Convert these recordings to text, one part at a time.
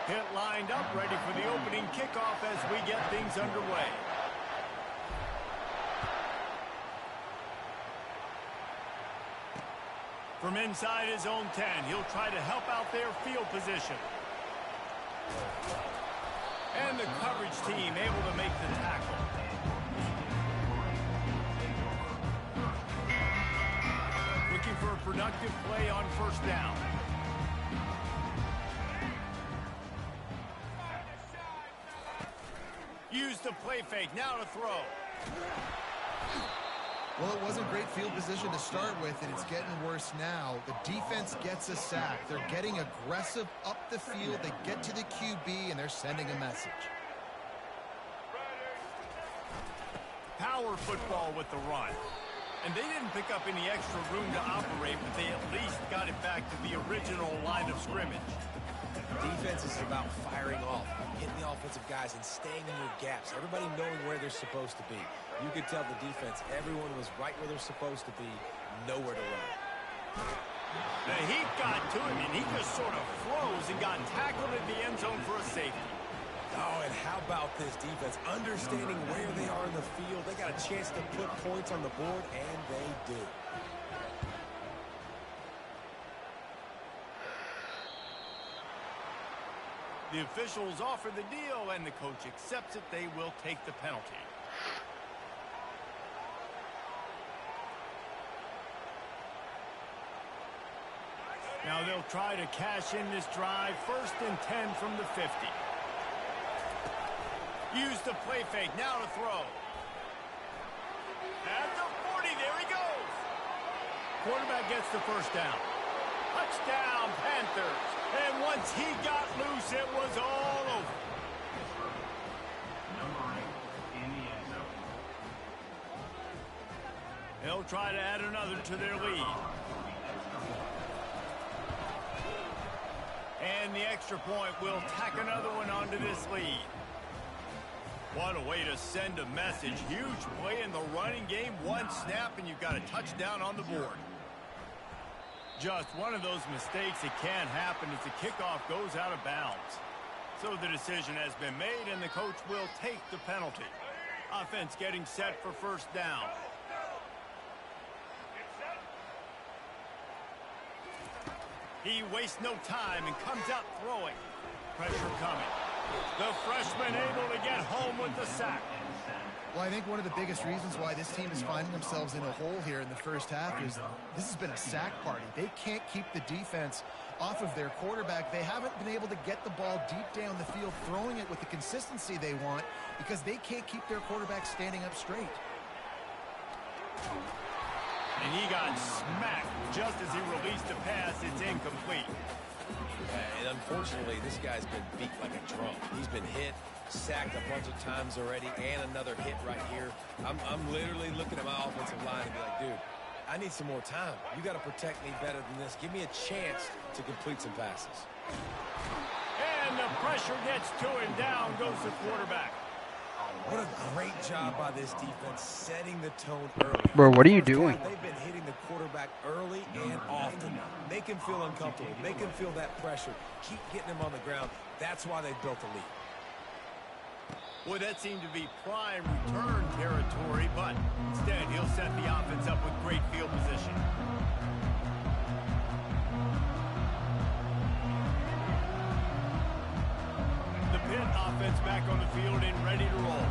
Pitt lined up, ready for the opening kickoff as we get things underway. From inside his own 10, he'll try to help out their field position. And the coverage team able to make the tackle. Looking for a productive play on first down. Use the play fake, now to throw. Well, it wasn't great field position to start with, and it's getting worse now. The defense gets a sack. They're getting aggressive up the field. They get to the QB, and they're sending a message. Power football with the run. And they didn't pick up any extra room to operate, but they at least got it back to the original line of scrimmage. Defense is about firing off, hitting the offensive guys and staying in your gaps. Everybody knowing where they're supposed to be. You could tell the defense, everyone was right where they're supposed to be, nowhere to run. The heat got to him, and he just sort of froze and got tackled in the end zone for a safety. Oh, and how about this defense? Understanding where they are in the field. They got a chance to put points on the board, and they do. The officials offer the deal, and the coach accepts it. They will take the penalty. Now they'll try to cash in this drive. 1st and 10 from the 50. Use the play fake, now to throw. At the 40, there he goes. Quarterback gets the first down. Touchdown, Panthers. And once he got loose, it was all over. They'll try to add another to their lead. And the extra point will tack another one onto this lead. What a way to send a message. Huge play in the running game. One snap and you've got a touchdown on the board. Just one of those mistakes that can happen as the kickoff goes out of bounds. So the decision has been made and the coach will take the penalty. Offense getting set for first down. He wastes no time and comes out throwing. Pressure coming. The freshman able to get home with the sack. Well, I think one of the biggest reasons why this team is finding themselves in a hole here in the first half is this has been a sack party. They can't keep the defense off of their quarterback. They haven't been able to get the ball deep down the field, throwing it with the consistency they want because they can't keep their quarterback standing up straight. And he got smacked just as he released the pass. It's incomplete. And unfortunately, this guy's been beat like a drum. He's been hit, sacked a bunch of times already, and another hit right here. I'm literally looking at my offensive line and be like, dude, I need some more time. You got to protect me better than this. Give me a chance to complete some passes. And the pressure gets to him. Down goes the quarterback. What a great job by this defense setting the tone early. Bro, what are you doing? They've been hitting the quarterback early and often. Make him feel uncomfortable. Make him feel that pressure. Keep getting him on the ground. That's why they built the lead. Boy, that seemed to be prime return territory, but instead he'll set the offense up with great field position. The Pitt offense back on the field and ready to roll.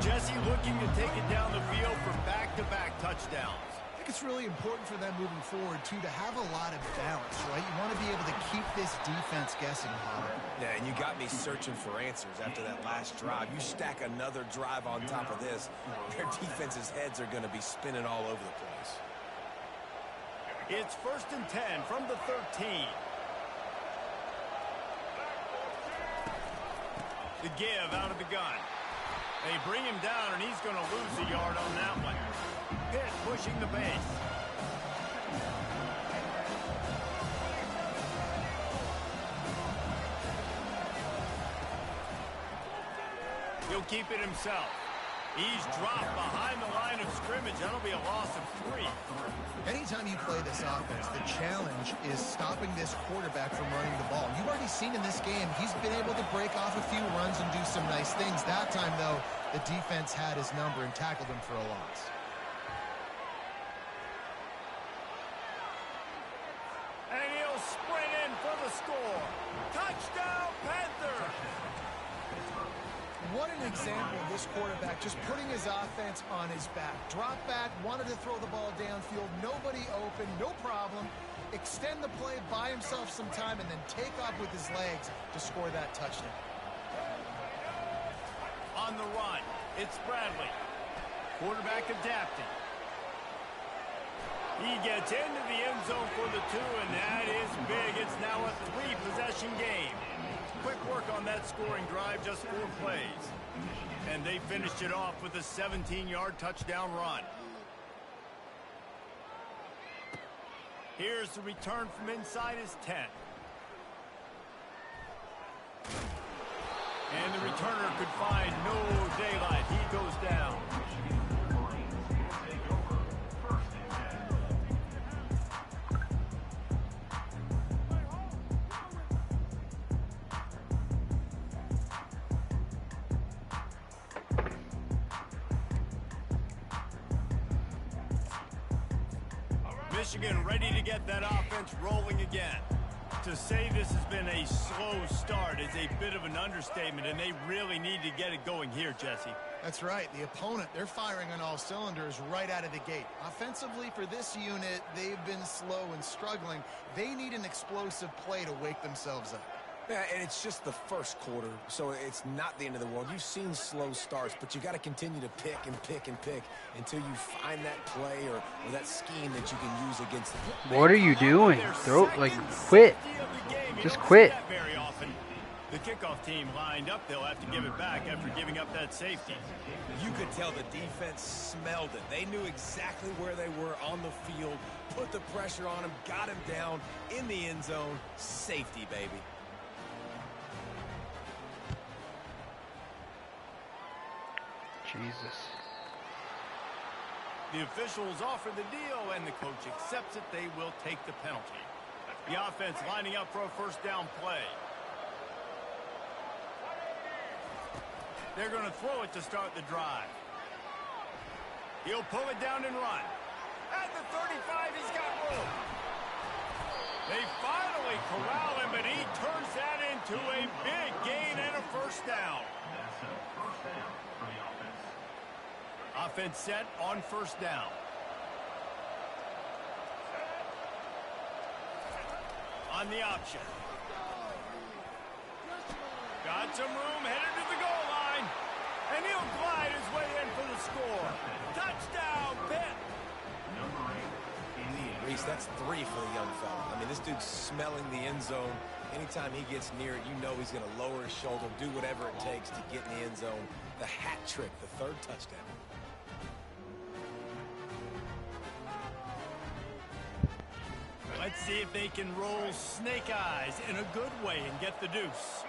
Jesse looking to take it down the field for back-to-back touchdowns. I think it's really important for them moving forward, too, to have a lot of balance, right? You want to be able to keep this defense guessing, Bob. Yeah, and you got me searching for answers after that last drive. You stack another drive on top of this, their defense's heads are going to be spinning all over the place. It's 1st and 10 from the 13. The give out of the gun. They bring him down, and he's going to lose a yard on that one. Pitt pushing the base. He'll keep it himself. He's dropped behind the line of scrimmage. That'll be a loss of 3. Anytime you play this offense, the challenge is stopping this quarterback from running the ball. You've already seen in this game, he's been able to break off a few runs and do some nice things. That time, though, the defense had his number and tackled him for a loss. And he'll sprint in for the score. Touchdown, Panthers! What an example of this quarterback just putting his offense on his back. Drop back, wanted to throw the ball downfield, nobody open, no problem. Extend the play, buy himself some time, and then take off with his legs to score that touchdown. On the run, it's Bradley. Quarterback adapting. He gets into the end zone for the 2, and that is big. It's now a 3-possession game. Quick work on that scoring drive, just 4 plays. And they finished it off with a 17-yard touchdown run. Here's the return from inside his 10. And the returner could find no daylight. He goes down. Michigan ready to get that offense rolling again. To say this has been a slow start is a bit of an understatement, and they really need to get it going here, Jesse. That's right. The opponent, they're firing on all cylinders right out of the gate. Offensively, for this unit, they've been slow and struggling. They need an explosive play to wake themselves up. Yeah, and it's just the first quarter, so it's not the end of the world. You've seen slow starts, but you got to continue to pick and pick and pick until you find that play or that scheme that you can use against them. What are you doing? Quit. Just quit. Very often. The kickoff team lined up. They'll have to give it back after giving up that safety. You could tell the defense smelled it. They knew exactly where they were on the field, put the pressure on him, got him down in the end zone. Safety, baby. Jesus. The officials offer the deal, and the coach accepts it. They will take the penalty. The offense lining up for a first down play. They're going to throw it to start the drive. He'll pull it down and run. At the 35, he's got room. They finally corral him, but he turns that into a big gain and a first down. Offense set on first down. On the option. Got some room, headed to the goal line. And he'll glide his way in for the score. Touchdown, Pitt. Reese, that's 3 for the young fella. I mean, this dude's smelling the end zone. Anytime he gets near it, you know he's going to lower his shoulder, do whatever it takes to get in the end zone. The hat trick, the 3rd touchdown. Let's see if they can roll snake eyes in a good way and get the deuce.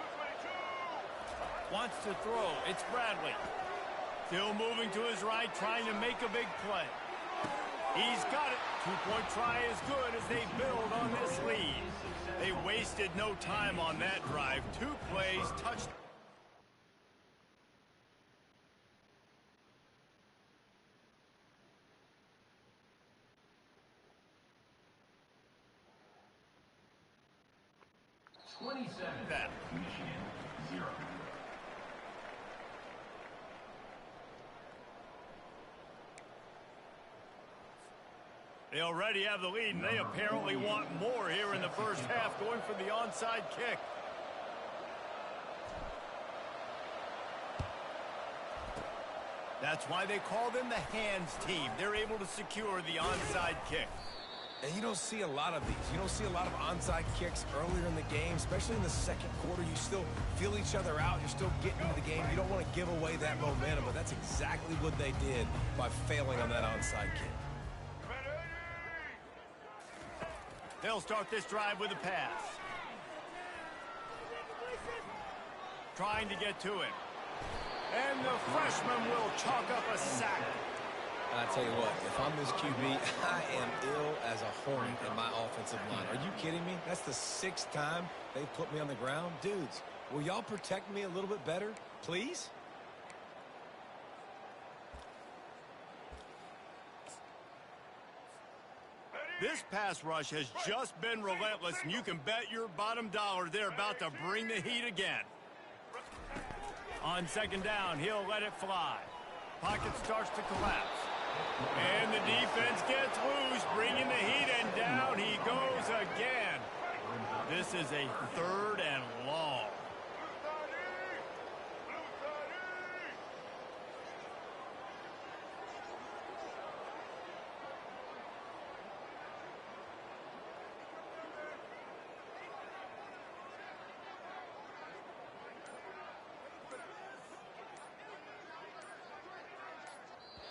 Wants to throw. It's Bradley. Still moving to his right, trying to make a big play. He's got it. 2-point try is good as they build on this lead. They wasted no time on that drive. 2 plays, touchdown. That. Michigan 0. They already have the lead, and they apparently want more here in the first half, going for the onside kick. That's why they call them the hands team. They're able to secure the onside kick. And you don't see a lot of these. You don't see a lot of onside kicks earlier in the game, especially in the second quarter. You still feel each other out. You're still getting into the game. You don't want to give away that momentum, but that's exactly what they did by failing on that onside kick. They'll start this drive with a pass. Trying to get to him. And the freshman will chalk up a sack. I tell you what, if I'm this QB, I am ill as a hornet in my offensive line. Are you kidding me? That's the 6th time they've put me on the ground. Dudes, will y'all protect me a little bit better, please? This pass rush has just been relentless, and you can bet your bottom dollar they're about to bring the heat again. On 2nd down, he'll let it fly. Pocket starts to collapse. And the defense gets loose, bringing the heat, and down he goes again. This is a 3rd and long.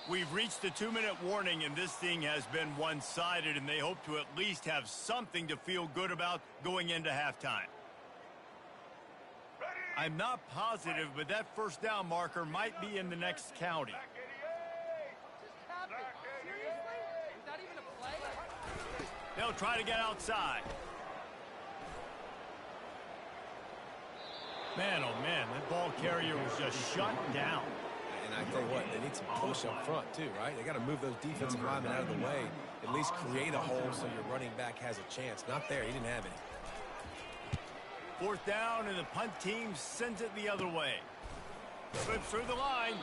We've reached the 2-minute warning, and this thing has been one-sided, and they hope to at least have something to feel good about going into halftime. I'm not positive, but that 1st down marker might be in the next county. They'll try to get outside. Man, oh man, that ball carrier was just shut down. And I tell you what, they need some push up front too, right? They got to move those defensive linemen out of the way, at least create a hole so your running back has a chance. Not there, he didn't have any. 4th down, and the punt team sends it the other way. Slips through the line.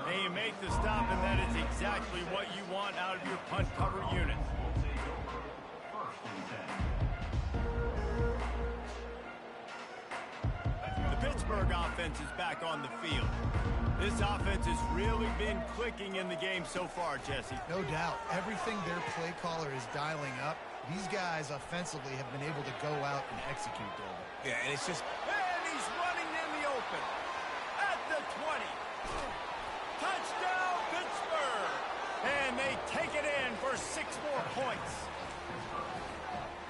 They make the stop, and that is exactly what you want out of your punt cover unit. The Pittsburgh offense is back on the field. This offense has really been clicking in the game so far, Jesse. No doubt. Everything their play caller is dialing up, these guys offensively have been able to go out and execute, David. Yeah, and it's just... And he's running in the open. At the 20. Touchdown, Pittsburgh. And they take it in for 6 more points.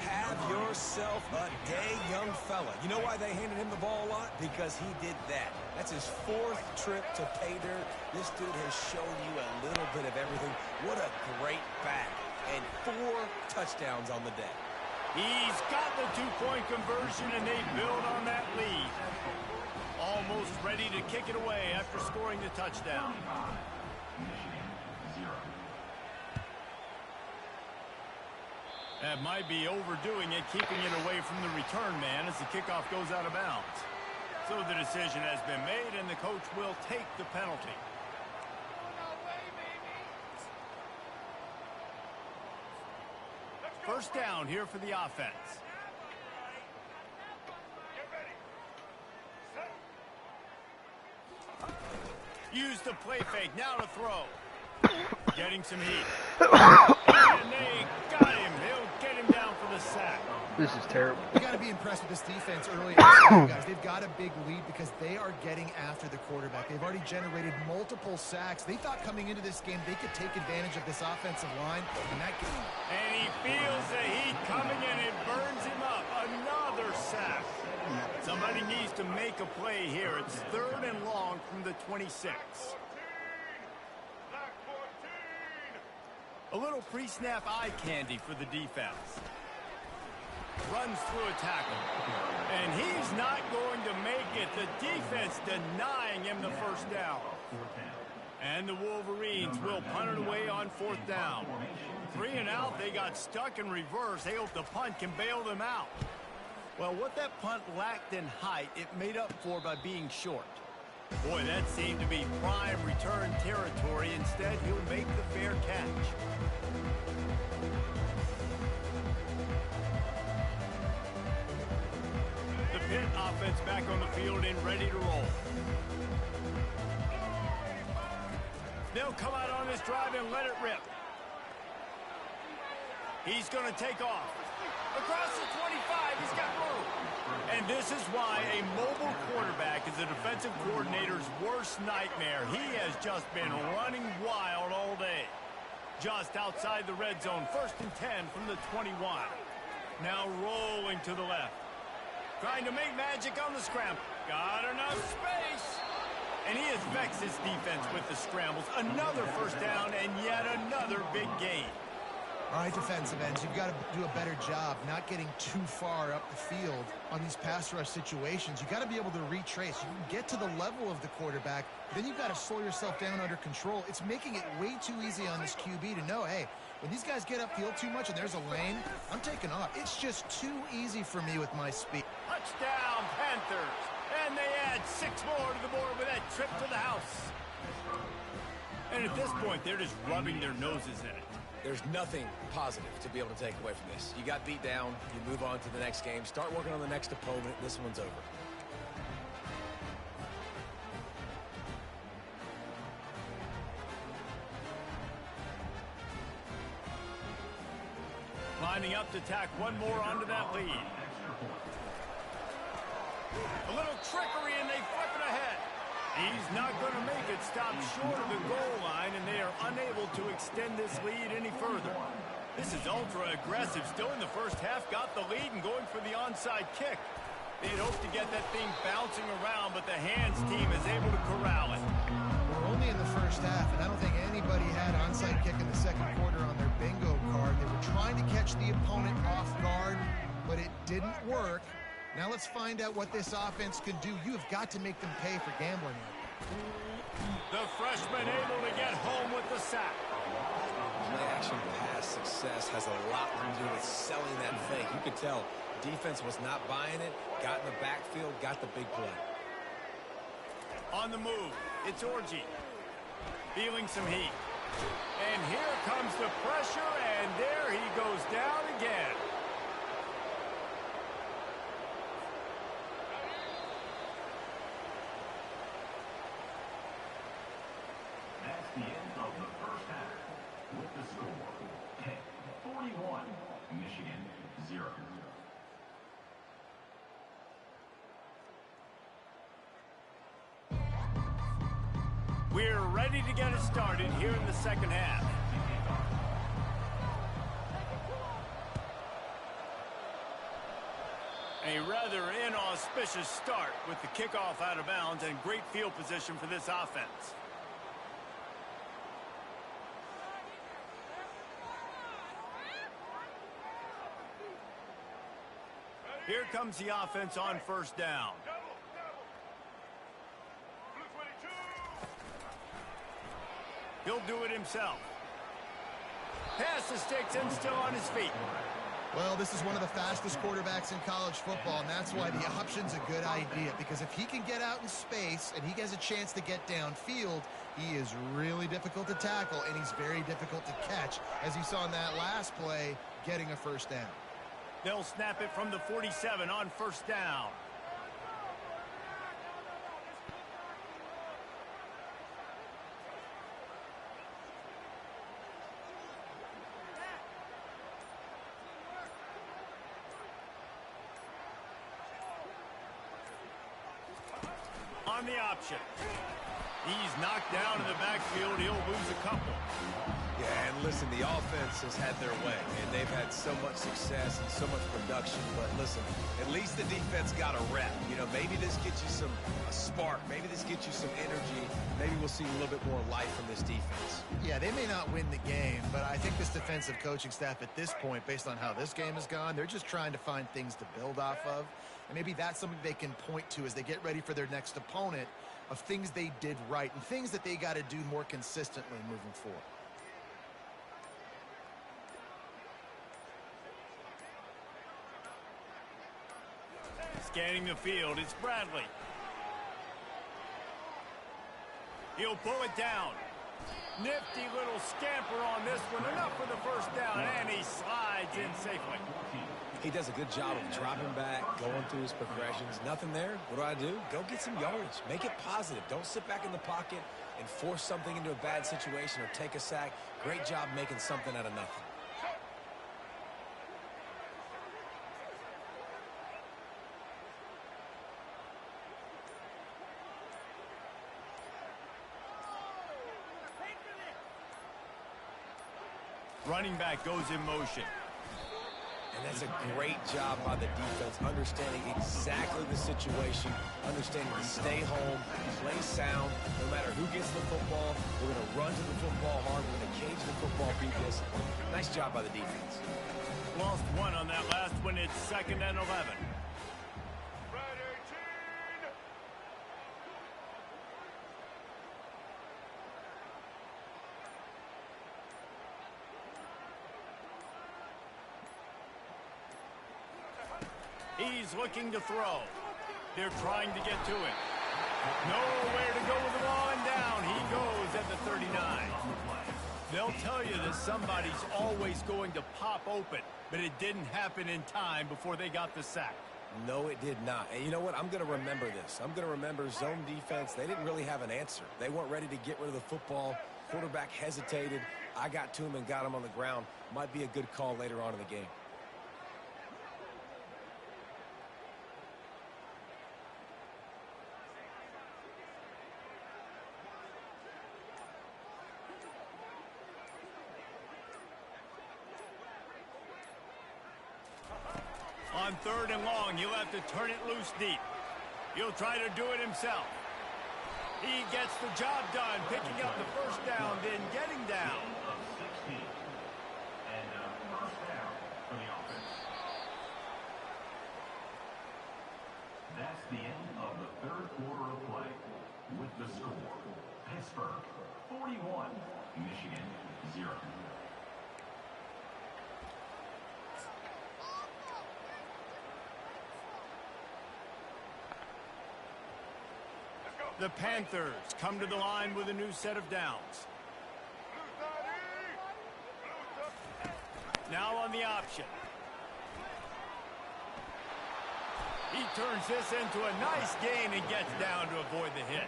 Have yourself a day, young fella. You know why they handed him the ball a lot? Because he did that. That's his 4th trip to pay dirt. This dude has shown you a little bit of everything. What a great back. And 4 touchdowns on the day. He's got the 2-point conversion, and they build on that lead. Almost ready to kick it away after scoring the touchdown. That might be overdoing it, keeping it away from the return man as the kickoff goes out of bounds. So the decision has been made, and the coach will take the penalty. First down here for the offense. Use the play fake, now to throw. Getting some heat. And they got him. They'll get him down for the sack. This is terrible. You got to be impressed with this defense early in this game, guys. They've got a big lead because they are getting after the quarterback. They've already generated multiple sacks. They thought coming into this game they could take advantage of this offensive line. And he feels the heat coming, and it burns him up. Another sack. Somebody needs to make a play here. It's 3rd and long from the 26. A little pre-snap eye candy for the defense. Runs through a tackle. And he's not going to make it. The defense denying him the 1st down. And the Wolverines will punt it away on 4th down. 3 and out, they got stuck in reverse. They hope the punt can bail them out. Well, what that punt lacked in height, it made up for by being short. Boy, that seemed to be prime return territory. Instead, he'll make the fair catch. The Pitt offense back on the field and ready to roll. They'll come out on this drive and let it rip. He's going to take off. Across the 25, he's got room. And this is why a mobile quarterback is a defensive coordinator's worst nightmare. He has just been running wild all day. Just outside the red zone, 1st and 10 from the 21. Now rolling to the left. Trying to make magic on the scramble. Got enough space. And he affects his defense with the scrambles. Another first down and yet another big gain. All right, defensive ends, you've got to do a better job not getting too far up the field on these pass rush situations. You've got to be able to retrace. You can get to the level of the quarterback, then you've got to slow yourself down under control. It's making it way too easy on this QB to know, hey, when these guys get upfield too much and there's a lane, I'm taking off. It's just too easy for me with my speed. Touchdown, Panthers. And they add 6 more to the board with that trip to the house. And at this point, they're just rubbing their noses in it. There's nothing positive to be able to take away from this. You got beat down, you move on to the next game, start working on the next opponent. This one's over. Lining up to tack one more onto that lead. A little trickery and they flip it ahead. He's not going to make it stop short of the goal line, and they are unable to extend this lead any further. This is ultra aggressive. Still in the first half, got the lead and going for the onside kick. They'd hoped to get that thing bouncing around, but the hands team is able to corral it. We're only in the first half, and I don't think anybody had onside kick in the second quarter on their bingo card. They were trying to catch the opponent off guard, but it didn't work. Now let's find out what this offense can do. You have got to make them pay for gambling. The freshman able to get home with the sack. Play-action pass success has a lot to do with selling that fake. You could tell defense was not buying it, got in the backfield, got the big play. On the move, it's Orji. Feeling some heat. And here comes the pressure, and there he goes down again. That's the end of the first half. With the score, 41, Michigan 0. We're ready to get it started here in the second half. A rather inauspicious start with the kickoff out of bounds and great field position for this offense. Here comes the offense on first down. He'll do it himself. Pass the sticks and still on his feet. Well, this is one of the fastest quarterbacks in college football, and that's why the option's a good idea, because if he can get out in space and he has a chance to get downfield, he is really difficult to tackle, and he's very difficult to catch, as you saw in that last play, getting a first down. They'll snap it from the 47 on first down. On the option. He's knocked down in the backfield. He'll lose a couple. Yeah, and listen, the offense has had their way, and they've had so much success and so much production. But listen, at least the defense got a rep. You know, maybe this gets you a spark. Maybe this gets you some energy. Maybe we'll see a little bit more life from this defense. Yeah, they may not win the game, but I think this defensive coaching staff at this point, based on how this game has gone, they're just trying to find things to build off of. And maybe that's something they can point to as they get ready for their next opponent, of things they did right and things that they got to do more consistently moving forward. Scanning the field, it's Bradley. He'll pull it down. Nifty little scamper on this one. Enough for the first down, and he slides in safely. He does a good job of dropping back, going through his progressions. Nothing there. What do? Go get some yardage. Make it positive. Don't sit back in the pocket and force something into a bad situation or take a sack. Great job making something out of nothing. Running back goes in motion. And that's a great job by the defense, understanding exactly the situation, understanding to stay home, play sound. No matter who gets the football, we're going to run to the football hard. We're going to cage the football, be disciplined. Nice job by the defense. Lost one on that last one. It's 2nd and 11. He's looking to throw. They're trying to get to it. Nowhere to go with the ball, and down he goes at the 39. They'll tell you that somebody's always going to pop open, but it didn't happen in time before they got the sack. No, it did not. And you know what? I'm going to remember this. I'm going to remember zone defense. They didn't really have an answer. They weren't ready to get rid of the football. Quarterback hesitated. I got to him and got him on the ground. Might be a good call later on in the game. On 3rd and long, he'll have to turn it loose deep. He'll try to do it himself. He gets the job done, picking up the first down, then getting down. Of 16. And first down for the offense. That's the end of the 3rd quarter of play. With the score, Pittsburgh 41, Michigan 0. The Panthers come to the line with a new set of downs. Now on the option. He turns this into a nice gain and gets down to avoid the hit.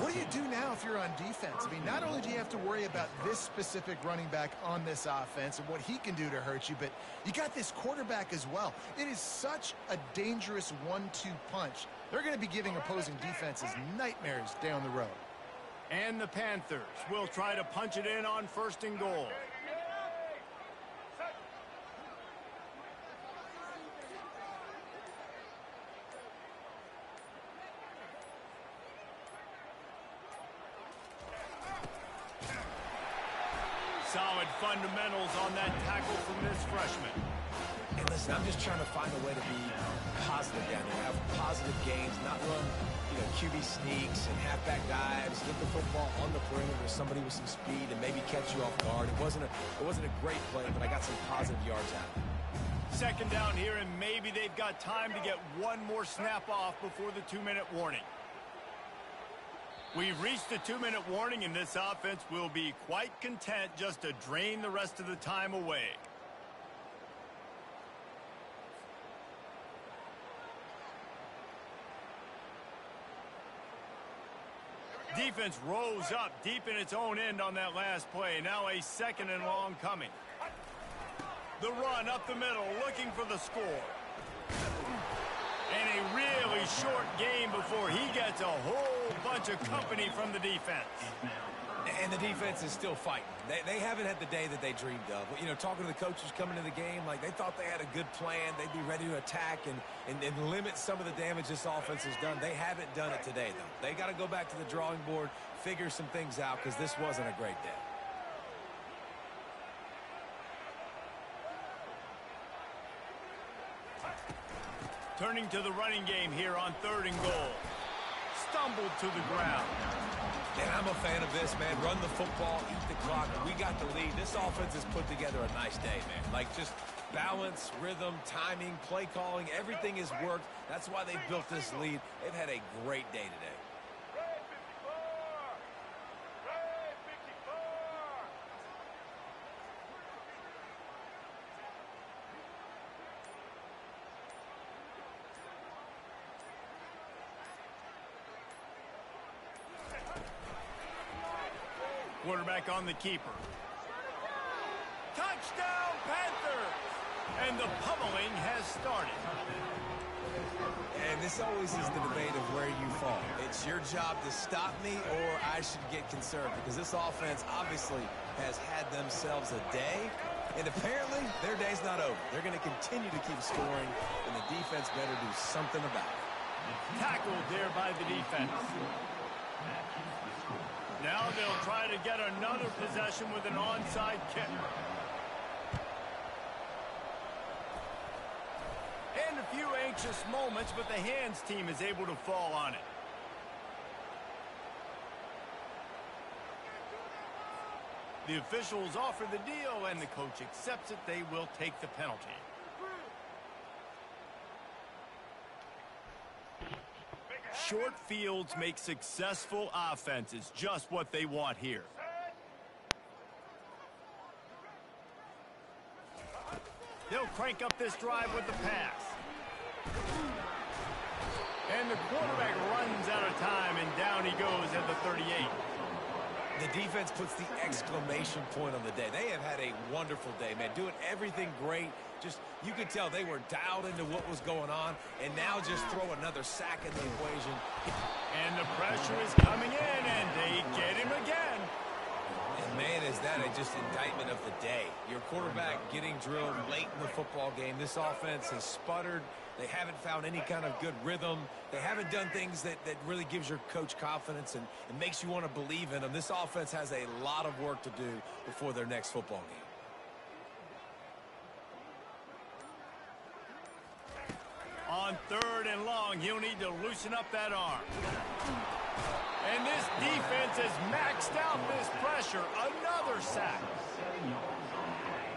What do you do now if you're on defense? I mean, not only do you have to worry about this specific running back on this offense and what he can do to hurt you, but you got this quarterback as well. It is such a dangerous 1-2 punch. They're going to be giving opposing defenses nightmares down the road. And the Panthers will try to punch it in on 1st and goal. Solid fundamentals on that tackle from this freshman. And listen, I'm just trying to find a way to be positive down there. Have positive games, not run, QB sneaks and halfback dives, get the football on the perimeter with somebody with some speed and maybe catch you off guard. It wasn't a great play, but I got some positive yards out of it. 2nd down here, and maybe they've got time to get one more snap off before the 2-minute warning. We've reached the 2-minute warning, and this offense will be quite content just to drain the rest of the time away. Defense rose up deep in its own end on that last play. Now a 2nd and long coming. The run up the middle, looking for the score. And a really short game before he gets a whole bunch of company from the defense. And the defense is still fighting. They haven't had the day that they dreamed of. Talking to the coaches coming into the game, like they thought they had a good plan. They'd be ready to attack and limit some of the damage this offense has done. They haven't done it today, though. They got to go back to the drawing board, figure some things out, because this wasn't a great day. Turning to the running game here on 3rd and goal. Stumbled to the ground. And I'm a fan of this, man. Run the football, eat the clock. We got the lead. This offense has put together a nice day, man. Like just balance, rhythm, timing, play calling, everything has worked. That's why they built this lead. They've had a great day today. Quarterback on the keeper. Touchdown, Panthers! And the pummeling has started. And this always is the debate of where you fall. It's your job to stop me or I should get concerned because this offense obviously has had themselves a day. And apparently, their day's not over. They're going to continue to keep scoring, and the defense better do something about it. Tackled there by the defense. Now they'll try to get another possession with an onside kick. And a few anxious moments, but the hands team is able to fall on it. The officials offer the deal, and the coach accepts it. They will take the penalty. Short fields make successful offenses, just what they want here. They'll crank up this drive with the pass. And the quarterback runs out of time, and down he goes at the 38. The defense puts the exclamation point on the day. They have had a wonderful day, man. Doing everything great. Just, you could tell they were dialed into what was going on, and now just throw another sack in the equation. And the pressure is coming in, and they get him again. And man, is that just indictment of the day. Your quarterback getting drilled late in the football game. This offense has sputtered. They haven't found any kind of good rhythm. They haven't done things that really gives your coach confidence and makes you want to believe in them. This offense has a lot of work to do before their next football game. On 3rd and long, he'll need to loosen up that arm. And this defense has maxed out this pressure. Another sack. 7 yards on play.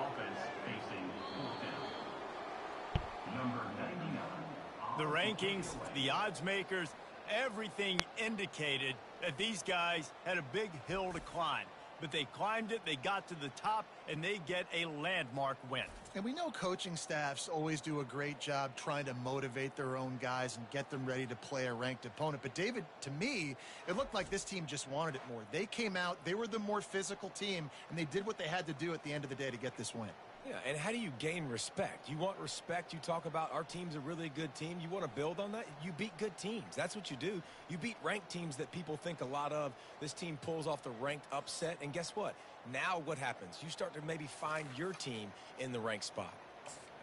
Offense facing fourth down. Number 99. The rankings, the odds makers, everything indicated that these guys had a big hill to climb. But they climbed it, they got to the top, and they get a landmark win. And we know coaching staffs always do a great job trying to motivate their own guys and get them ready to play a ranked opponent. But, David, to me, it looked like this team just wanted it more. They came out, they were the more physical team, and they did what they had to do at the end of the day to get this win. Yeah, and how do you gain respect? You want respect. You talk about our team's a really good team. You want to build on that? You beat good teams. That's what you do. You beat ranked teams that people think a lot of. This team pulls off the ranked upset, and guess what? Now what happens? You start to maybe find your team in the ranked spot.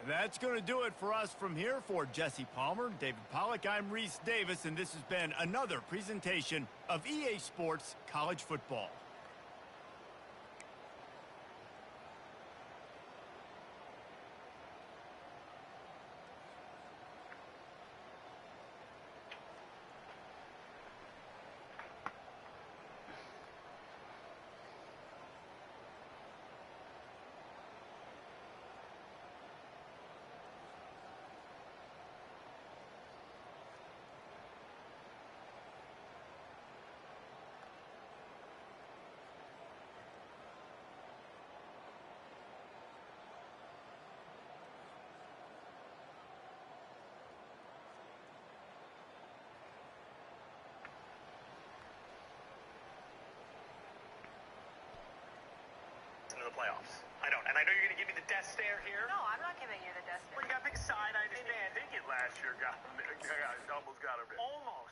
And that's going to do it for us from here. For Jesse Palmer, David Pollack, I'm Reese Davis, and this has been another presentation of EA Sports College Football. Into the playoffs. I don't. And I know you're going to give me the death stare here. No, I'm not giving you the death stare. Well, you got to pick a side. I understand. I think it last year almost got him. Almost.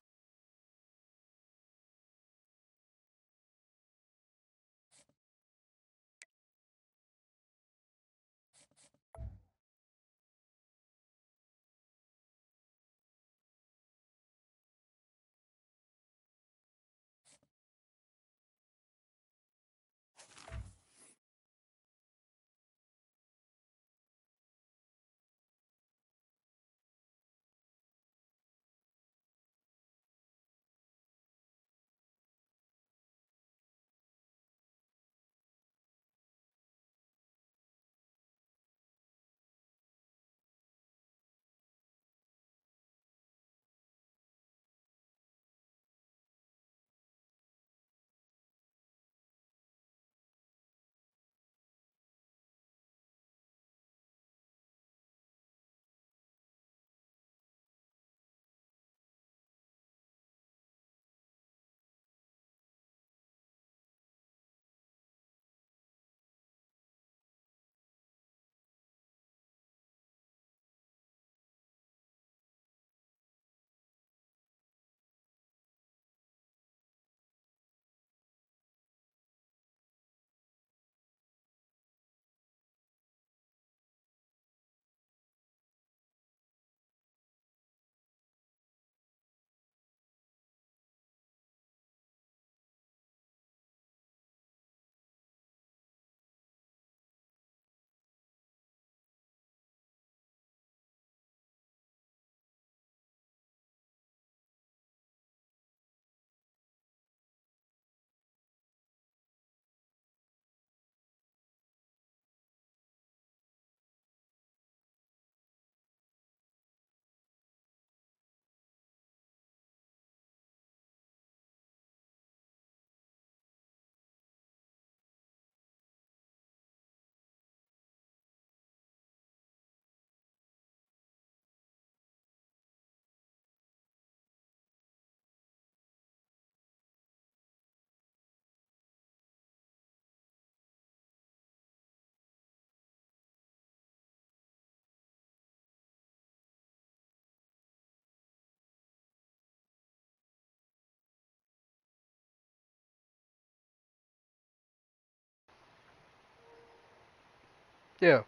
Yeah.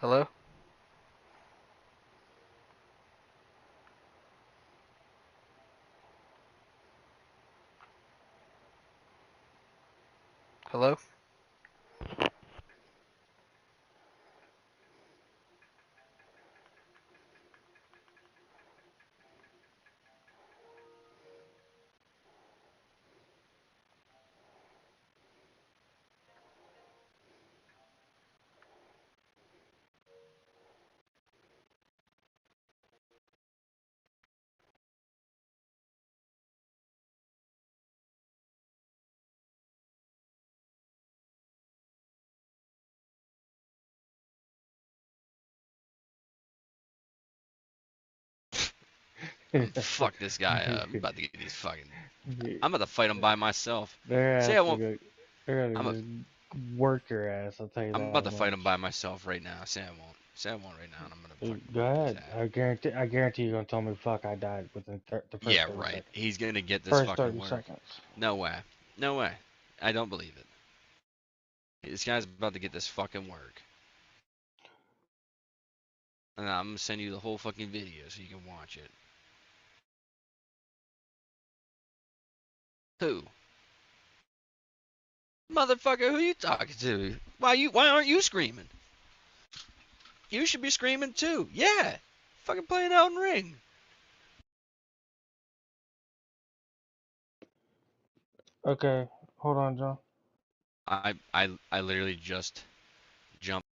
Hello? Hello? Fuck this guy up. I'm about to get these fucking. Yeah, I'm about to fight him by myself. They're Say gonna I have to won't. go. They're I'm a, gonna go work your ass. I'll tell you I'm that about to fight him much. by myself right now. Say I won't. Say I won't right now, and I'm gonna fucking Go whoop his ahead. ass. I guarantee. I guarantee you're gonna tell me, "Fuck, I died within the first Yeah, 30 right. seconds." He's gonna get this First fucking 30 work. seconds. No way. No way. I don't believe it. This guy's about to get this fucking work. And I'm gonna send you the whole fucking video so you can watch it. Who? Motherfucker, who you talking to? Why aren't you screaming? You should be screaming too. Yeah. Fucking playing Elden Ring. Okay, hold on, John. I literally just jumped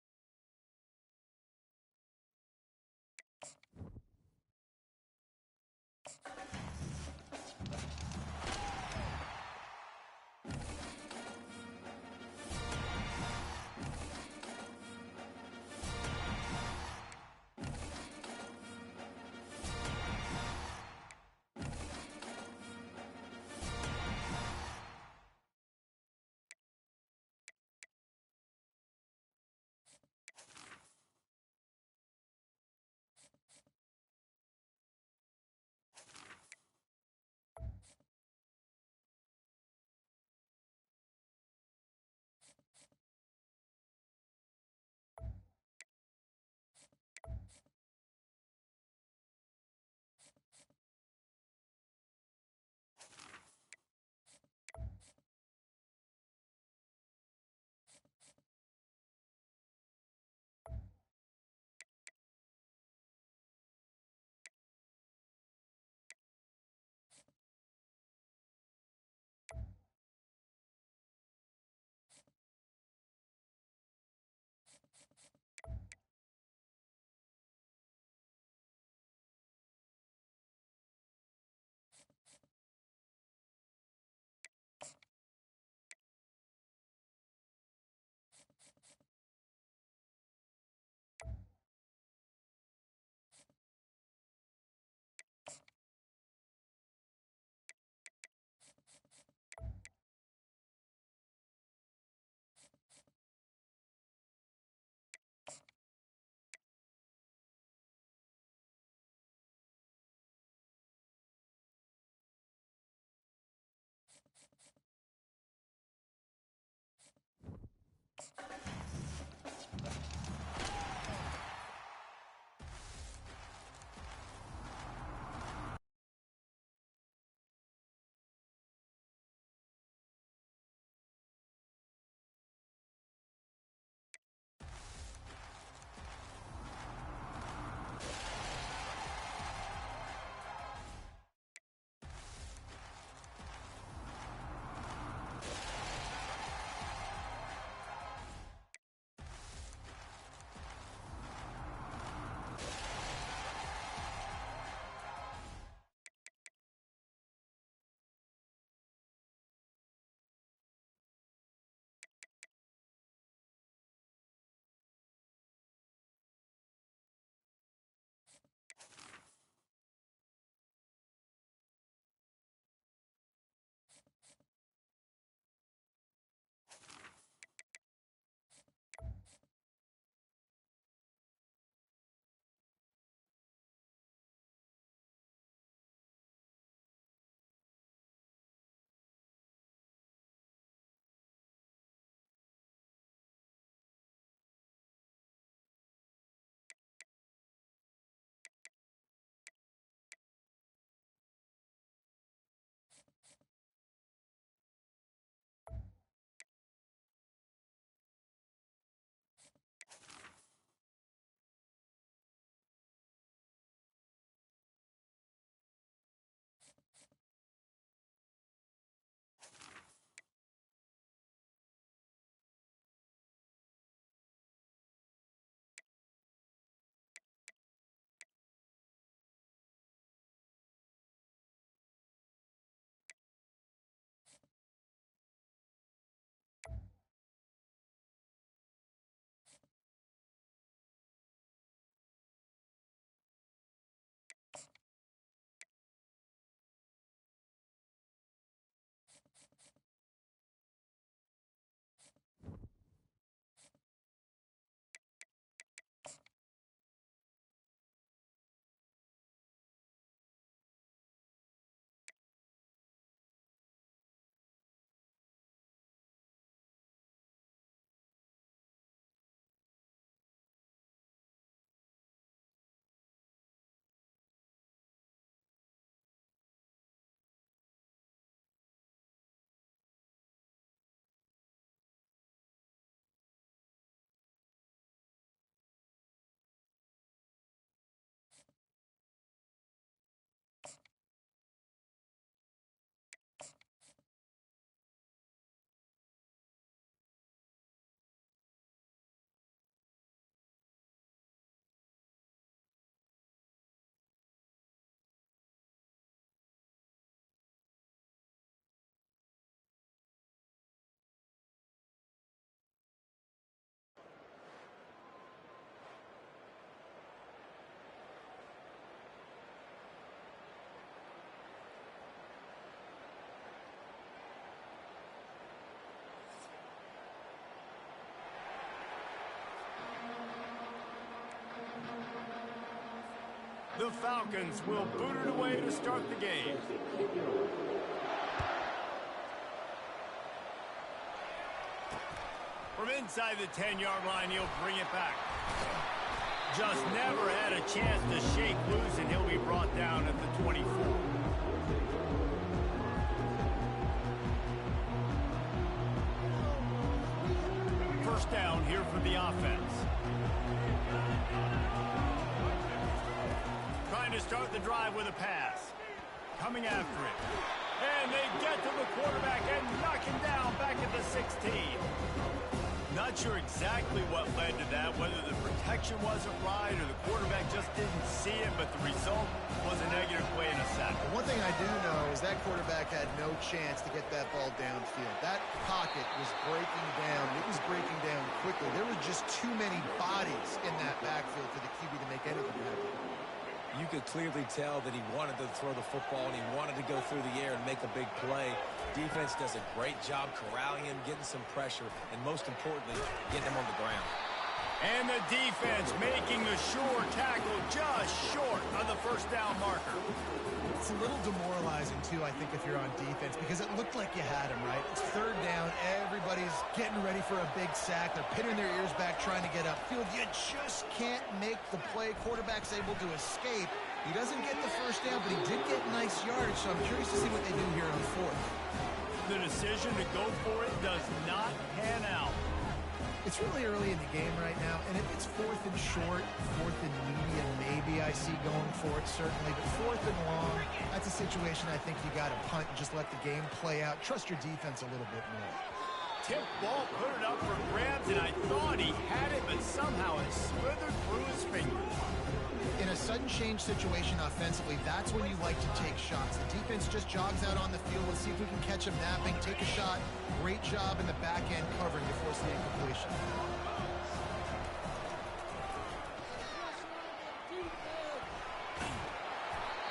The Falcons will boot it away to start the game. From inside the 10-yard line, he'll bring it back. Just never had a chance to shake loose, and he'll be brought down at the 24. First down here for the offense. Trying to start the drive with a pass. Coming after it. And they get to the quarterback and knock him down back at the 16. Not sure exactly what led to that, whether the protection wasn't right or the quarterback just didn't see it, but the result was a negative play and a sack. One thing I do know is that quarterback had no chance to get that ball downfield. That pocket was breaking down. It was breaking down quickly. There were just too many bodies in that backfield for the QB to make anything happen. You could clearly tell that he wanted to throw the football and he wanted to go through the air and make a big play. Defense does a great job corralling him, getting some pressure, and most importantly, getting him on the ground. And the defense making the sure tackle just short of the first down marker. It's a little demoralizing, too, I think, if you're on defense, because it looked like you had him, right? It's third down. Everybody's getting ready for a big sack. They're pinning their ears back, trying to get upfield. You just can't make the play. Quarterback's able to escape. He doesn't get the first down, but he did get nice yardage, so I'm curious to see what they do here on fourth. The decision to go for it does not pan out. It's really early in the game right now, and if it's fourth and short, fourth and medium, maybe I see going for it, certainly. But fourth and long, that's a situation I think you got to punt and just let the game play out. Trust your defense a little bit more. Tip ball, put it up for grabs, and I thought he had it, but somehow it slithered through his fingers. In a sudden change situation offensively, that's when you like to take shots. The defense just jogs out on the field. Let's see if we can catch him napping, take a shot. Great job in the back end covering to force the incompletion.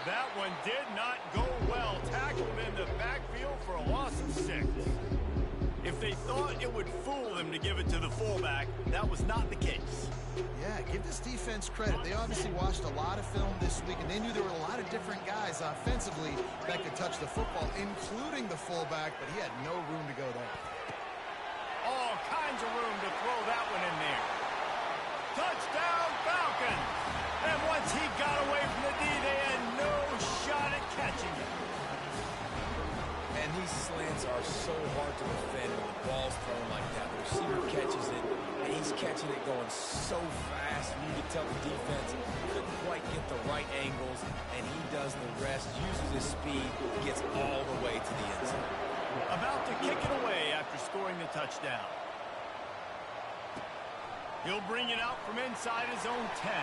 That one did not go well. Tackled in the backfield for a loss of 6. If they thought it would fool them to give it to the fullback, that was not the case. Yeah, give this defense credit. They obviously watched a lot of film this week, and they knew there were a lot of different guys offensively that could touch the football, including the fullback, but he had no room to go there. All kinds of room to throw that one in there. Touchdown, Falcons! And once he got away from the D, they had no shot at catching it. And these slants are so hard to defend when the ball's thrown like that. The receiver catches it, and he's catching it going so fast. You can tell the defense couldn't quite get the right angles, and he does the rest, uses his speed, gets all the way to the end zone. About to kick it away after scoring the touchdown. He'll bring it out from inside his own 10.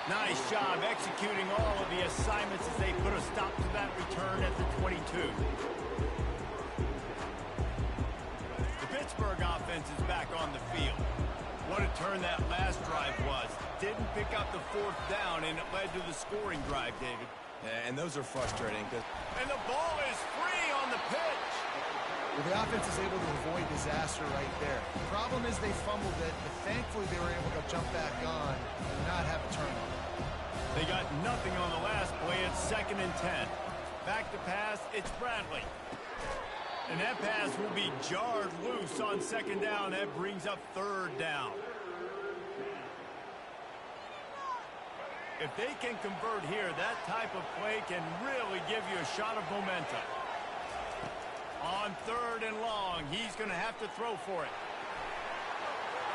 Nice job executing all of the assignments as they put a stop to that return at the 22. The Pittsburgh offense is back on the field. What a turn that last drive was. Didn't pick up the fourth down, and it led to the scoring drive, David. And those are frustrating. And the ball is free on the pitch. Well, the offense is able to avoid disaster right there. The problem is they fumbled it, but thankfully they were able to jump back on and not have a turnover. They got nothing on the last play. It's 2nd and 10. Back to pass, it's Bradley. And that pass will be jarred loose on 2nd down. That brings up 3rd down. If they can convert here, that type of play can really give you a shot of momentum. On 3rd and long, he's going to have to throw for it.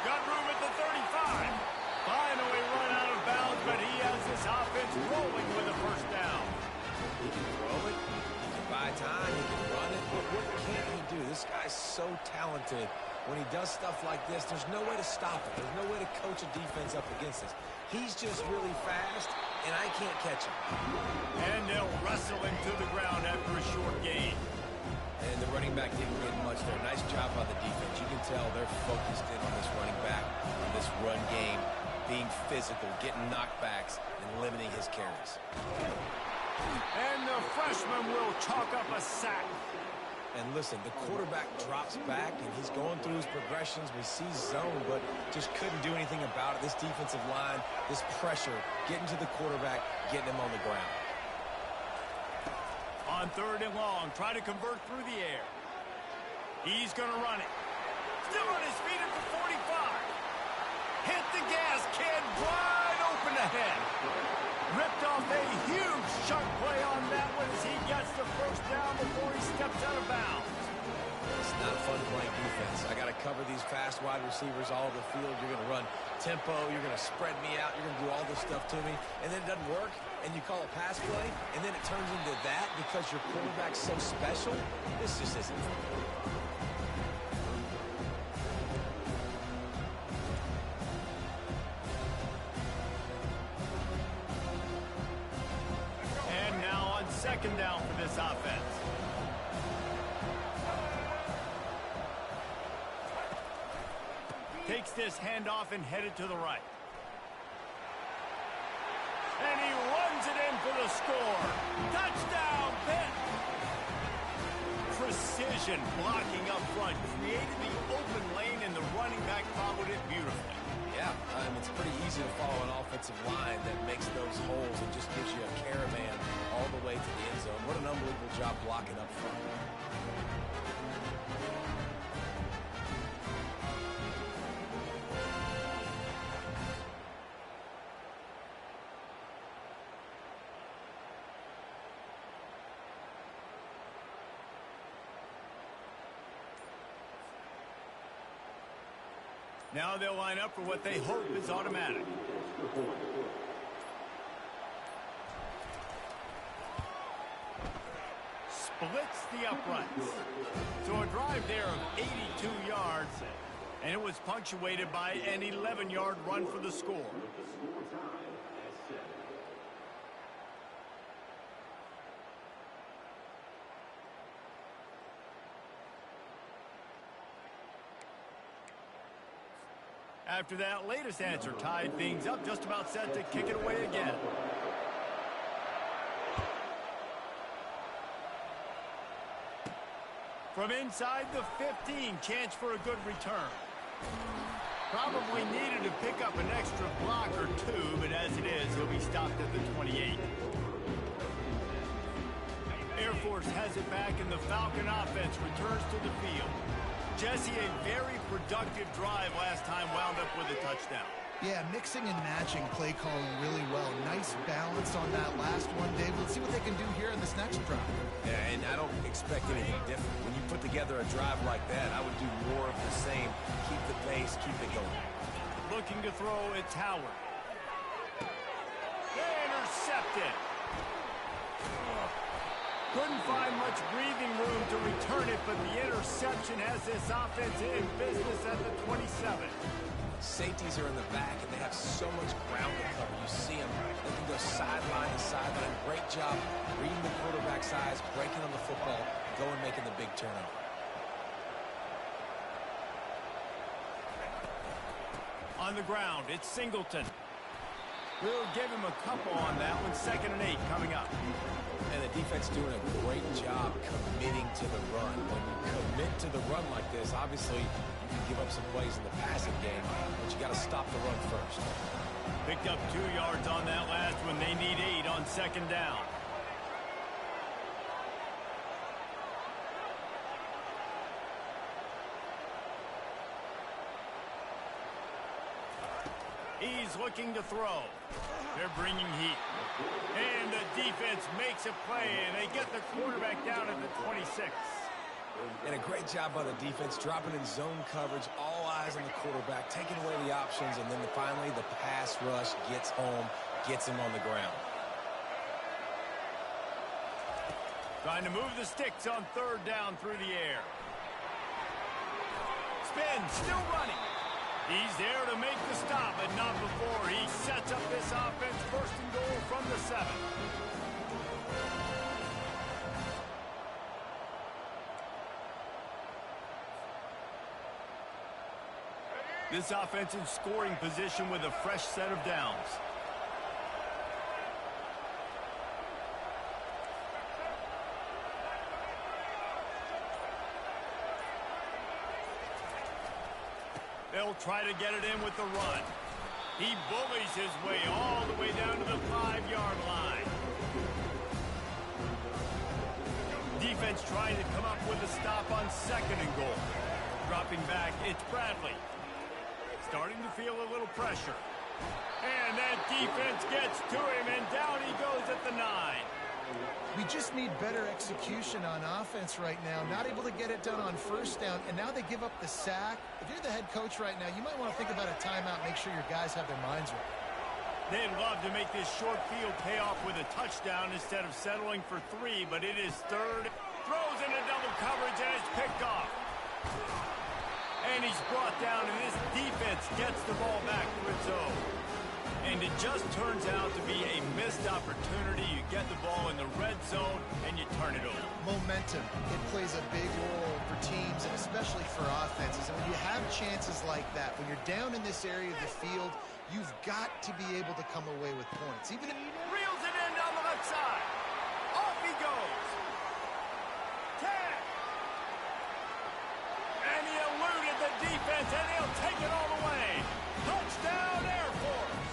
Got room at the 35. Finally run out of bounds, but he has this offense rolling with a first down. He can throw it, he can buy time, he can run it, but what can't he do? This guy's so talented. When he does stuff like this, there's no way to stop it. There's no way to coach a defense up against this. He's just really fast, and I can't catch him. And they'll wrestle him to the ground after a short gain. And the running back didn't get much there. Nice job by the defense. You can tell they're focused in on this running back, on this run game, being physical, getting knockbacks, and limiting his carries. And the freshman will chalk up a sack. And listen, the quarterback drops back, and he's going through his progressions. We see zone, but just couldn't do anything about it. This defensive line, this pressure, getting to the quarterback, getting him on the ground. On 3rd and long, try to convert through the air. He's going to run it. Still on his feet at the 45. Hit the gas, kid. Wide open ahead. Ripped off a huge chunk play on that one as he gets the first down before he steps out of bounds. It's not fun playing defense. I got to cover these fast wide receivers all over the field. You're going to run tempo. You're going to spread me out. You're going to do all this stuff to me. And then it doesn't work, and you call a pass play, and then it turns into that because your quarterback's so special. This just isn't fun. And now on 2nd down for this offense. Takes this handoff and headed to the right. And he runs it in for the score. Touchdown, Pitt! Precision blocking up front. Created the open lane, and the running back followed it beautifully. Yeah, it's pretty easy to follow an offensive line that makes those holes and just gives you a caravan all the way to the end zone. What an unbelievable job blocking up front. Now they'll line up for what they hope is automatic. Splits the uprights. So a drive there of 82 yards, and it was punctuated by an 11-yard run for the score. After that latest answer tied things up, just about set to kick it away again. From inside the 15, chance for a good return. Probably needed to pick up an extra block or two, but as it is, he'll be stopped at the 28. Air Force has it back, and the Falcon offense returns to the field. Jesse, a very productive drive last time, wound up with a touchdown. Yeah, mixing and matching play calling really well. Nice balance on that last one, Dave. Let's see what they can do here in this next drive. Yeah, and I don't expect anything different. When you put together a drive like that, I would do more of the same. Keep the pace, keep it going. Looking to throw, it's Howard. Intercepted. Couldn't find much breathing room to return it, but the interception has this offense in business at the 27. Safeties are in the back, and they have so much ground to cover. You see them. They can go sideline to sideline. Great job reading the quarterback's eyes, breaking on the football, going making the big turnover. On the ground, it's Singleton. We'll give him a couple on that one. 2nd and 8 coming up. And the defense doing a great job committing to the run. When you commit to the run like this, obviously you can give up some plays in the passing game, but you got to stop the run first. Picked up 2 yards on that last one. They need 8 on 2nd down. He's looking to throw. They're bringing heat. And the defense makes a play, and they get the quarterback down at the 26. And a great job by the defense, dropping in zone coverage, all eyes on the quarterback, taking away the options, and then finally the pass rush gets home, gets him on the ground. Trying to move the sticks on 3rd down through the air. Spin, still running. He's there to make the stop, but not before. He sets up this offense 1st and goal from the 7. This offense in scoring position with a fresh set of downs. He'll try to get it in with the run. He bullies his way all the way down to the 5-yard line. Defense trying to come up with a stop on 2nd and goal. Dropping back, it's Bradley. Starting to feel a little pressure. And that defense gets to him, and down he goes at the 9. We just need better execution on offense right now. Not able to get it done on 1st down, and now they give up the sack. If you're the head coach right now, you might want to think about a timeout, make sure your guys have their minds right. They'd love to make this short field pay off with a touchdown instead of settling for 3, but it is 3rd. Throws into double coverage, and it's picked off. And he's brought down, and this defense gets the ball back to its own. And it just turns out to be a missed opportunity. You get the ball in the red zone, and you turn it over. Momentum. It plays a big role for teams, and especially for offenses. And when you have chances like that, when you're down in this area of the field, you've got to be able to come away with points. Even if reels it in down the left side. Off he goes. 10. And he eluded the defense, and he'll take it all the way. Touchdown, Air Force.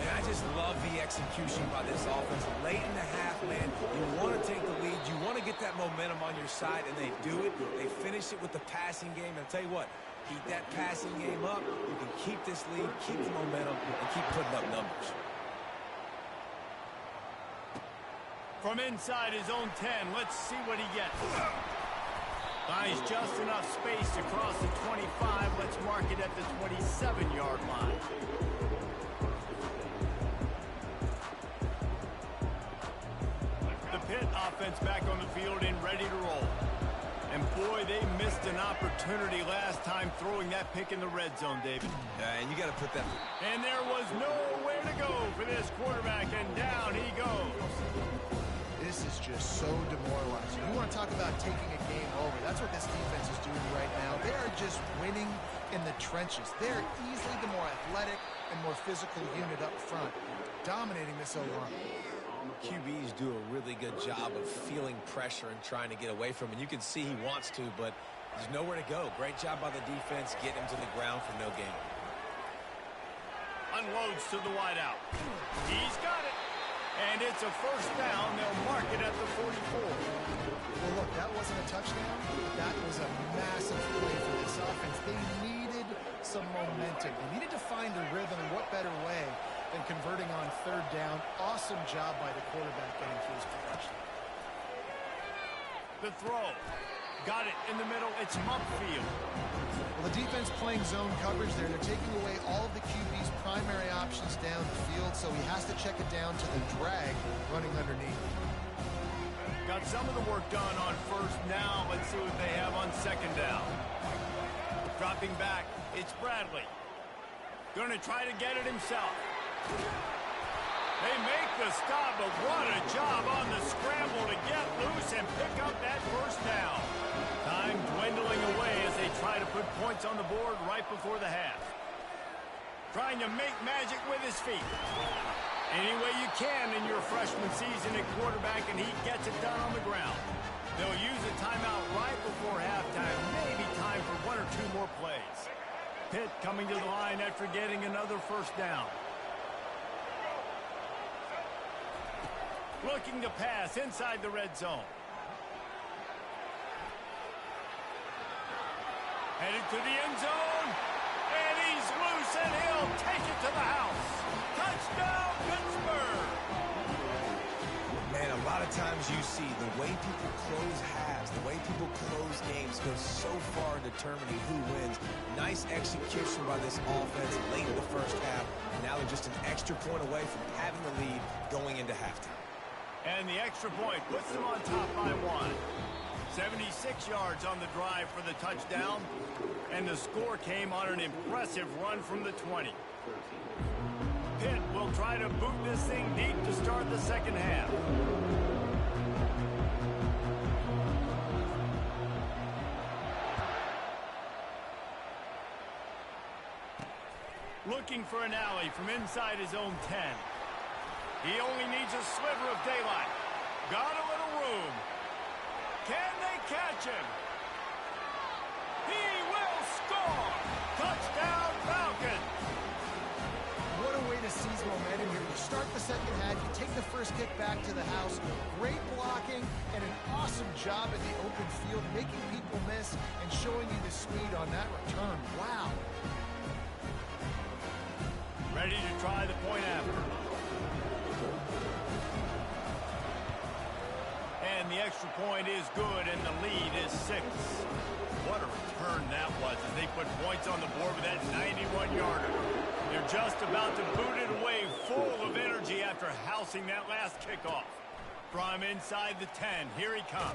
Man, I just love the execution by this offense. Late in the half, man, you want to take the lead. You want to get that momentum on your side, and they do it. They finish it with the passing game. And I'll tell you what, keep that passing game up. You can keep this lead, keep the momentum, and keep putting up numbers. From inside his own 10, let's see what he gets. Finds just enough space to cross the 25. Let's mark it at the 27-yard line. The Pitt offense back on the field and ready to roll. And boy, they missed an opportunity last time throwing that pick in the red zone, David. And you got to put that. And there was nowhere to go for this quarterback, and down he goes. this is just so demoralizing. You want to talk about taking a game over. That's what this defense is doing right now. They are just winning in the trenches. They're easily the more athletic and more physical unit up front, dominating this O-line. QBs do a really good job of feeling pressure and trying to get away from him. And you can see he wants to, but there's nowhere to go. Great job by the defense, getting him to the ground for no gain. Unloads to the wideout. He's got it. And it's a first down. They'll mark it at the 44. Well, look, that wasn't a touchdown. That was a massive play for this offense. They needed some momentum. They needed to find a rhythm, and what better way than converting on third down. Awesome job by the quarterback getting to his progression. The throw. Got it in the middle. It's Mumpfield. Well, the defense playing zone coverage there. They're taking away all of the QB's primary options down the field, so he has to check it down to the drag running underneath. Got some of the work done on first. Now let's see what they have on second down. Dropping back, it's Bradley. Going to try to get it himself. They make the stop, but what a job on the scramble to get loose and pick up that first down. Time dwindling away as they try to put points on the board right before the half. Trying to make magic with his feet. Any way you can in your freshman season at quarterback, and he gets it done on the ground. They'll use a timeout right before halftime. Maybe time for one or two more plays. Pitt coming to the line after getting another first down. Looking to pass inside the red zone. Headed to the end zone. And he's loose, and he'll take it to the house. Touchdown, Pittsburgh! Man, a lot of times you see the way people close halves, the way people close games goes so far in determining who wins. Nice execution by this offense late in the first half. And now they're just an extra point away from having the lead going into halftime. And the extra point puts them on top by 1. 76 yards on the drive for the touchdown. And the score came on an impressive run from the 20. Pitt will try to boot this thing deep to start the second half. Looking for an alley from inside his own 10. He only needs a sliver of daylight. Got a little room. Can they catch him? He will score! kick back to the house. Great blocking and an awesome job in the open field, making people miss and showing you the speed on that return. Wow. Ready to try the point after. And the extra point is good, and the lead is 6. What a return that was as they put points on the board with that 91-yarder. They're just about to boot it away, full of energy after housing that last kickoff. From inside the 10, here he comes.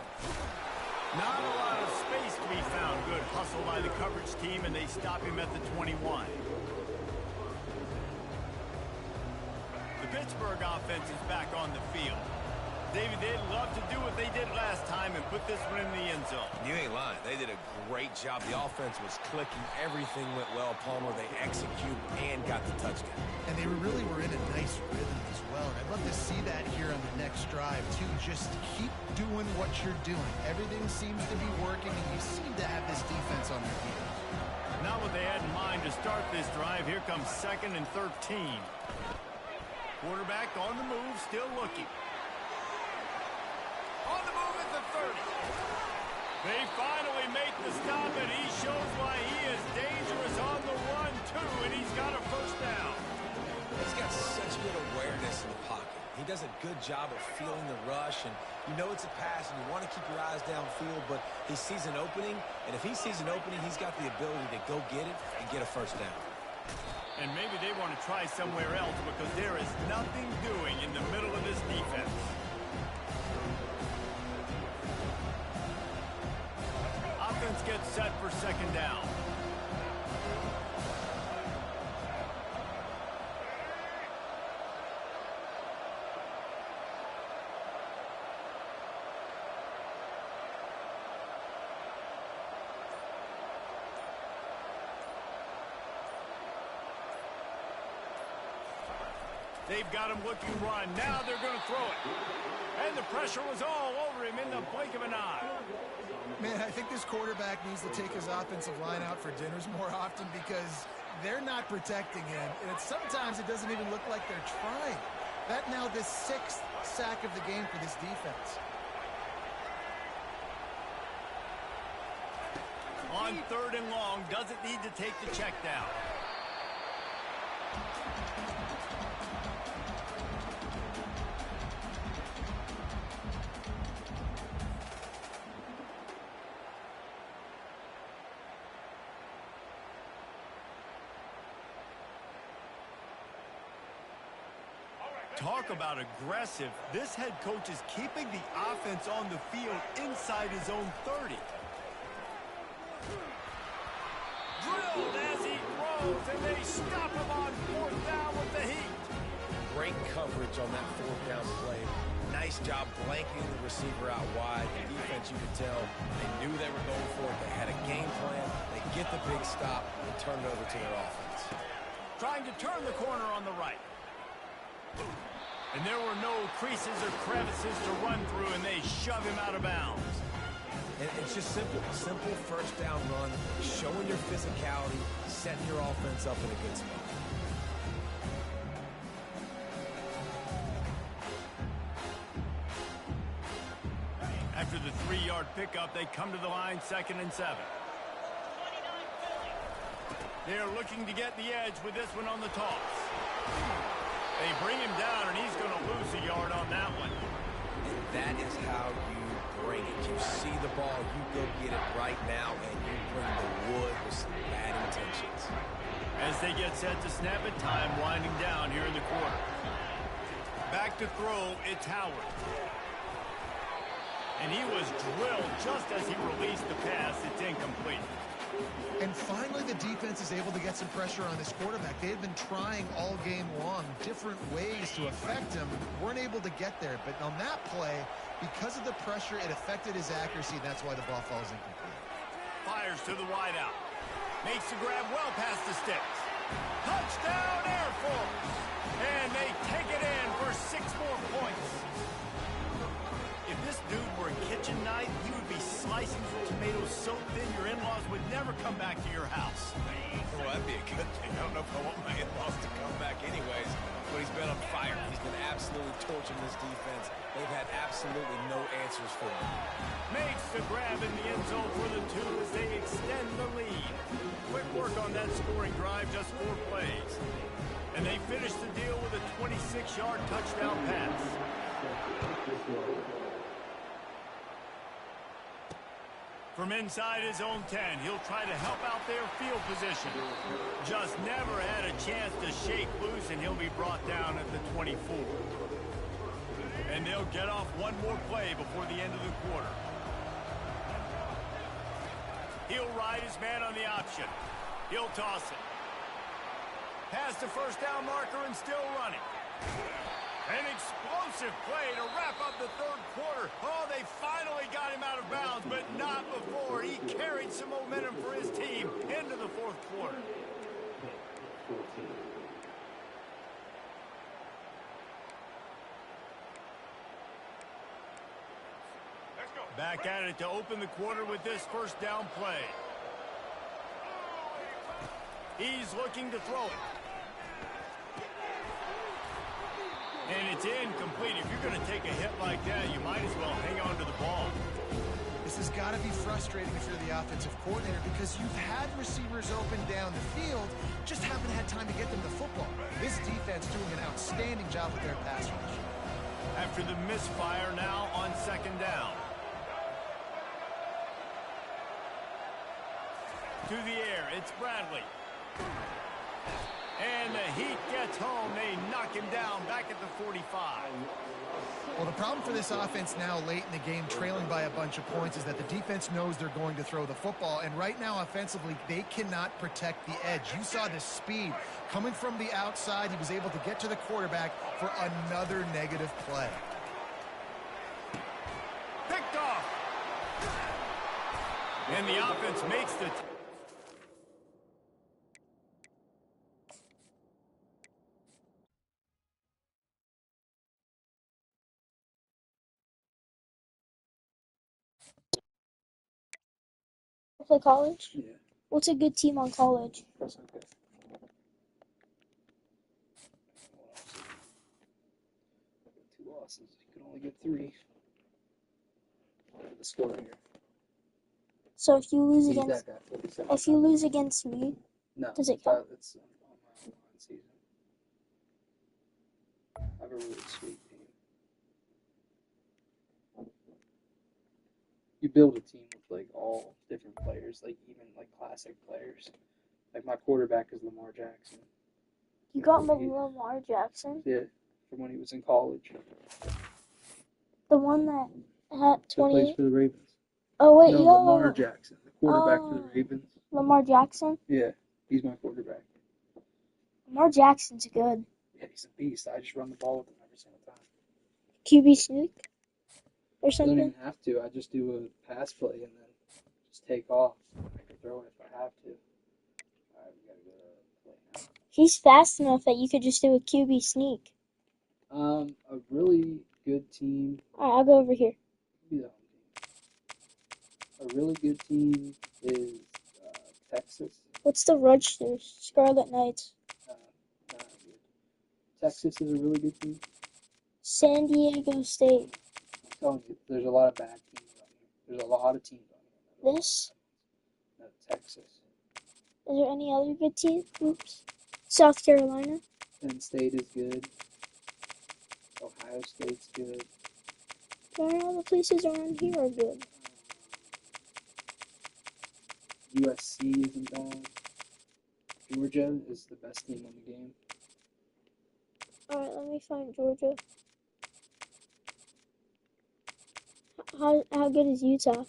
Not a lot of space to be found. Good hustle by the coverage team, and they stop him at the 21. The Pittsburgh offense is back on the field. David, they'd love to do what they did last time and put this one in the end zone. You ain't lying. They did a great job. The offense was clicking. Everything went well. Palmer, they executed and got the touchdown. And they really were in a nice rhythm as well. And I'd love to see that here on the next drive, too. Just keep doing what you're doing. Everything seems to be working, and you seem to have this defense on their heels. Not what they had in mind to start this drive. Here comes 2nd and 13. Quarterback on the move, still looking. On the move at the 30. They finally make the stop, and he shows why he is dangerous on the run, too, and he's got a first down. He's got such good awareness in the pocket. He does a good job of feeling the rush, and you know it's a pass, and you want to keep your eyes downfield, but he sees an opening, and if he sees an opening, he's got the ability to go get it and get a first down. And maybe they want to try somewhere else because there is nothing doing in the middle of this defense. Offense gets set for 2nd down. They've got him looking run. Now they're going to throw it. And the pressure was all over him in the blink of an eye. Man, I think this quarterback needs to take his offensive line out for dinners more often because they're not protecting him. And sometimes it doesn't even look like they're trying. That now the 6th sack of the game for this defense. On 3rd and long, doesn't need to take the check down. Talk about aggressive. This head coach is keeping the offense on the field inside his own 30. Drilled as he throws, and they stop him on 4th down with the heat. Great coverage on that 4th down play. Nice job blanking the receiver out wide. The defense, you could tell, they knew they were going for it. They had a game plan. They get the big stop and turn it over to their offense. Trying to turn the corner on the right. And there were no creases or crevices to run through, and they shove him out of bounds. And it's just simple. Simple first down run, showing your physicality, setting your offense up in a good spot. After the 3-yard pickup, they come to the line, 2nd and 7. They're looking to get the edge with this one on the toss. They bring him down, and he's going to lose a yard on that one. And that is how you bring it. You see the ball, you go get it right now, and you bring the wood with some bad intentions. As they get set to snap it, time winding down here in the quarter. Back to throw, it's Howard. And he was drilled just as he released the pass. It's incomplete. And finally, the defense is able to get some pressure on this quarterback. They had been trying all game long different ways to affect him. Weren't able to get there. But on that play, because of the pressure, it affected his accuracy. That's why the ball falls incomplete. Fires to the wideout. Makes the grab well past the sticks. Touchdown, Air Force. And they take it in for 6 more points. If this dude were a kitchen knife, he would be slicing tomatoes so thin your in-laws would never come back to your house. Well, that'd be a good thing. I don't know if I want my in-laws to come back anyways, but he's been been on fire. He's been absolutely torching this defense. They've had absolutely no answers for him. Makes the grab in the end zone for the 2 as they extend the lead. Quick work on that scoring drive, just 4 plays. And they finish the deal with a 26-yard touchdown pass. From inside his own 10, he'll try to help out their field position. Just never had a chance to shake loose, and he'll be brought down at the 24. And they'll get off one more play before the end of the quarter. He'll ride his man on the option. He'll toss it. Past the first down marker and still running. An explosive play to wrap up the third quarter. Oh, they finally got him out of bounds, but not before. He carried some momentum for his team into the fourth quarter. Back at it to open the quarter with this first down play. He's looking to throw it. And it's incomplete. If you're going to take a hit like that, you might as well hang on to the ball. This has got to be frustrating if you're the offensive coordinator because you've had receivers open down the field, just haven't had time to get them the football. This defense doing an outstanding job with their pass rush. After the misfire, now on second down. To the air, it's Bradley. And the Heat gets home. They knock him down back at the 45. Well, the problem for this offense now late in the game, trailing by a bunch of points, is that the defense knows they're going to throw the football. And right now, offensively, they cannot protect the edge. You saw the speed coming from the outside. He was able to get to the quarterback for another negative play. Picked off. And the offense makes the... Play college? Yeah. What's a good team on college? That's okay. 2 losses. You can only get 3. The score here. So if you lose See against that guy, 47 if you lose against me, no, does it count? It's on my online season. I have a really sweet team. You build a team with like all different players, like even like classic players. Like my quarterback is Lamar Jackson. You got Lamar Jackson, Yeah, from when he was in college. the one that had Who plays 20. for the Ravens? Oh wait, No, yo, Lamar Jackson, the quarterback for the Oh. Ravens. Lamar Jackson. Yeah, he's my quarterback. Lamar Jackson's good. Yeah, he's a beast. I just run the ball with him every single time. QB sneak or I don't something. even have to. I just do a pass play and then just take off. I can throw it if I have to. Alright, we gotta go to play now. He's fast enough that you could just do a QB sneak. A really good team. All right, I'll go over here. Be the home team. A really good team is Texas. What's the Rutgers Scarlet Knights? Not good. Texas is a really good team. San Diego State. I'm telling you, there's a lot of bad teams on here. There's a lot of teams on here. This. No, Texas. Is there any other good team? Oops. South Carolina. Penn State is good. Ohio State's good. Why all the places around here are good? USC isn't bad. Georgia is the best team on the game. Alright, let me find Georgia. How good is Utah?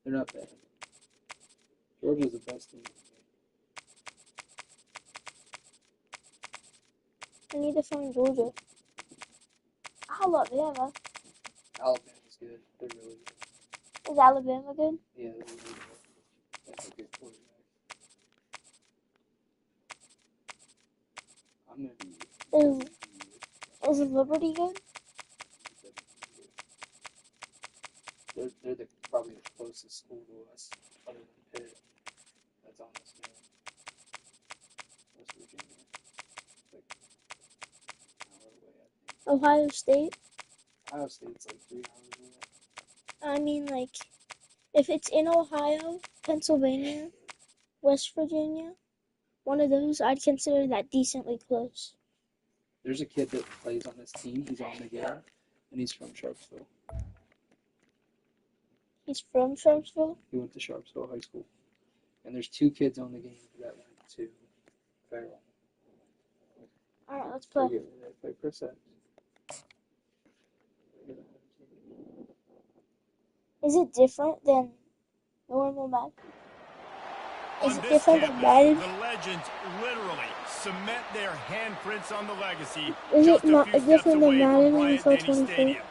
They're not bad. Georgia's the best team on the game. I need to find Georgia. Alabama. Alabama's good. They're really good. Is Alabama good? Yeah, they're really good. That's a good quarterback. I'm gonna be. Is Liberty good? They're probably the closest school to us, other than Pitt. That's on this game. West Virginia. It's like an hour away. Ohio State. Ohio State's like 3 hours away. I mean, like, if it's in Ohio, Pennsylvania, West Virginia, one of those, I'd consider that decently close. There's a kid that plays on this team. He's on the game, and he's from Sharpsville. He's from Sharpsville? He went to Sharpsville High School. And there's 2 kids on the game that went to Fairlawn. Alright, let's play. They play Chris X. Is it different than normal Madden? Is On it this different than campus, Madden? the legends literally cement their handprints on the legacy Is just it a not few steps different than away from Madden Bryant NFL Denny 24? Stadium.